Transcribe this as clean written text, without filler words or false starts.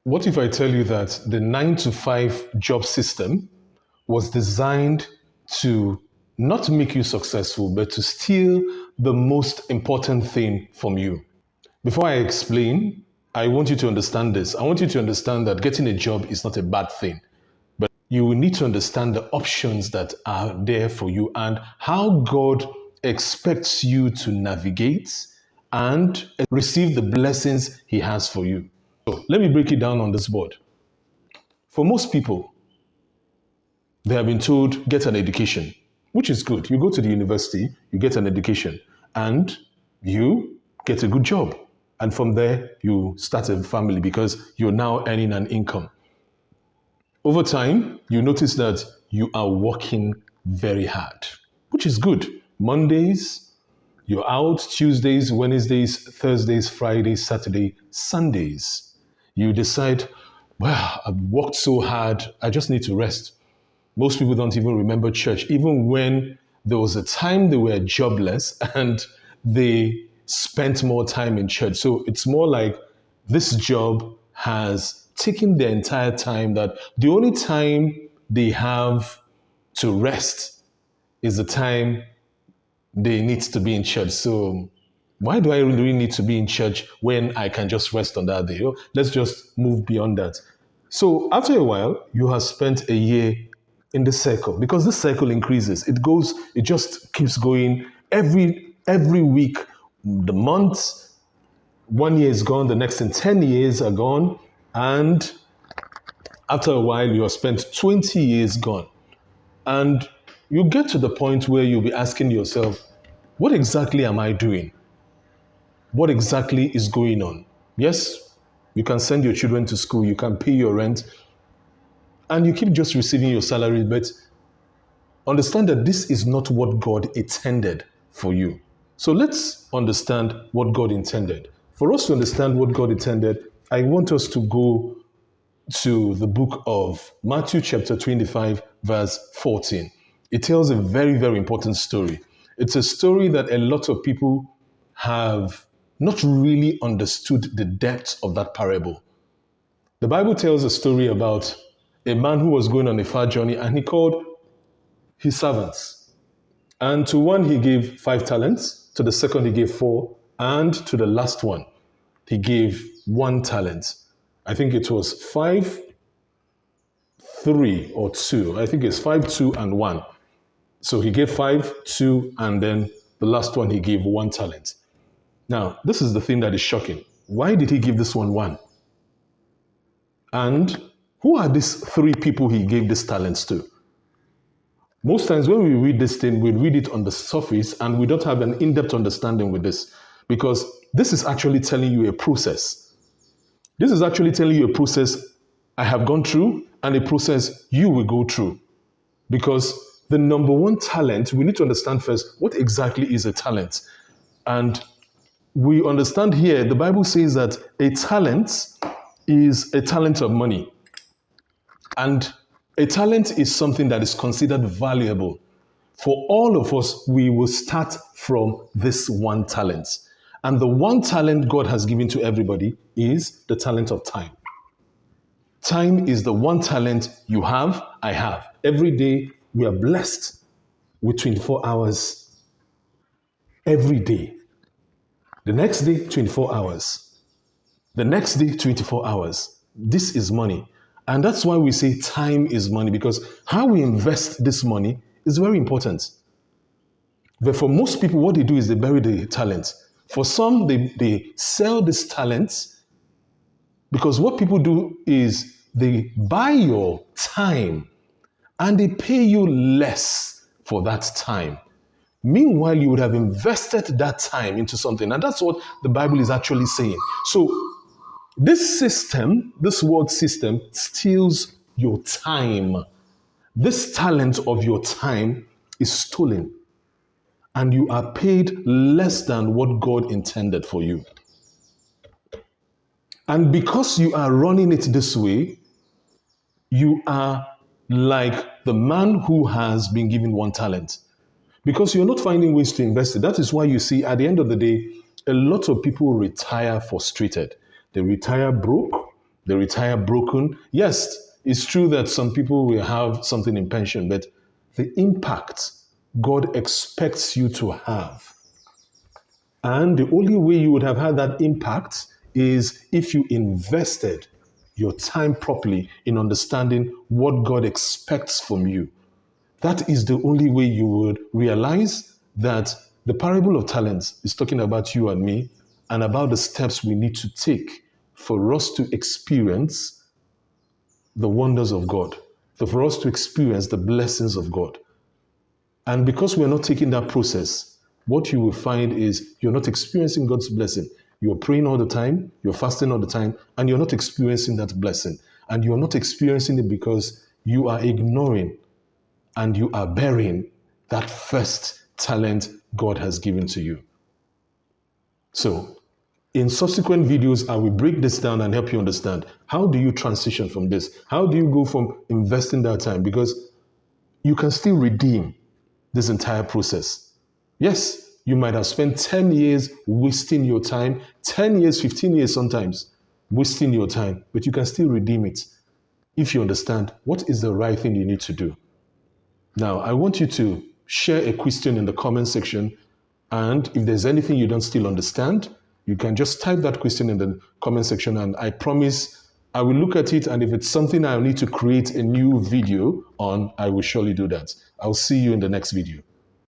What if I tell you that the 9 to 5 job system was designed to not make you successful, but to steal the most important thing from you? Before I explain, I want you to understand this. I want you to understand that getting a job is not a bad thing. You will need to understand the options that are there for you and how God expects you to navigate and receive the blessings He has for you. So let me break it down on this board. For most people, they have been told, get an education, which is good. You go to the university, you get an education, and you get a good job. And from there, you start a family because you're now earning an income. Over time, you notice that you are working very hard, which is good. Mondays, you're out. Tuesdays, Wednesdays, Thursdays, Fridays, Saturday, Sundays. You decide, well, I've worked so hard, I just need to rest. Most people don't even remember church, even when there was a time they were jobless and they spent more time in church. So it's more like this job has taken their entire time, that the only time they have to rest is the time they need to be in church. So why do I really need to be in church when I can just rest on that day? Oh, let's just move beyond that. So after a while, you have spent a year in the circle because this circle increases. It goes, it just keeps going every week, the months. 1 year is gone, the next 10 years are gone, and after a while, you have spent 20 years gone. And you get to the point where you'll be asking yourself, what exactly am I doing? What exactly is going on? Yes, you can send your children to school, you can pay your rent, and you keep just receiving your salary, but understand that this is not what God intended for you. So let's understand what God intended. For us to understand what God intended, I want us to go to the book of Matthew chapter 25, verse 14. It tells a very, very important story. It's a story that a lot of people have not really understood the depth of that parable. The Bible tells a story about a man who was going on a far journey and he called his servants. And to one he gave 5 talents, to the second he gave 4, and to the last one he gave 1 talent. I think it was 5, 3, or 2. I think it's 5, 2, and 1. So he gave 5, 2, and then the last one he gave 1 talent. Now, this is the thing that is shocking. Why did he give this one 1? And who are these 3 people he gave these talents to? Most times when we read this thing, we read it on the surface and we don't have an in-depth understanding with this, because this is actually telling you a process. This is actually telling you a process I have gone through and a process you will go through. Because the number 1 talent, we need to understand first, what exactly is a talent? And we understand here, the Bible says that a talent is a talent of money. And a talent is something that is considered valuable. For all of us, we will start from this 1 talent. And the 1 talent God has given to everybody is the talent of time. Time is the 1 talent you have, I have. Every day, we are blessed with 24 hours. Every day. The next day, 24 hours. The next day, 24 hours. This is money. And that's why we say time is money, because how we invest this money is very important. But for most people, what they do is they bury the talent. For some, they sell this talent, because what people do is they buy your time and they pay you less for that time. Meanwhile, you would have invested that time into something. And that's what the Bible is actually saying. So this system, this world system, steals your time. This talent of your time is stolen. And you are paid less than what God intended for you. And because you are running it this way, you are like the man who has been given 1 talent. Because you're not finding ways to invest it. That is why you see at the end of the day, a lot of people retire frustrated. They retire broke. They retire broken. Yes, it's true that some people will have something in pension, but the impact God expects you to have, and the only way you would have had that impact is if you invested your time properly in understanding what God expects from you. That is the only way you would realize that the parable of talents is talking about you and me and about the steps we need to take for us to experience the wonders of God, for us to experience the blessings of God. And because we're not taking that process, what you will find is you're not experiencing God's blessing. You're praying all the time, you're fasting all the time, and you're not experiencing that blessing. And you're not experiencing it because you are ignoring and you are burying that first talent God has given to you. So, in subsequent videos, I will break this down and help you understand how do you transition from this? How do you go from investing that time? Because you can still redeem this entire process. Yes, you might have spent 10 years wasting your time, 10 years, 15 years sometimes, wasting your time, but you can still redeem it if you understand what is the right thing you need to do. Now, I want you to share a question in the comment section, and if there's anything you don't still understand, you can just type that question in the comment section, and I promise I will look at it, and if it's something I need to create a new video on, I will surely do that. I'll see you in the next video.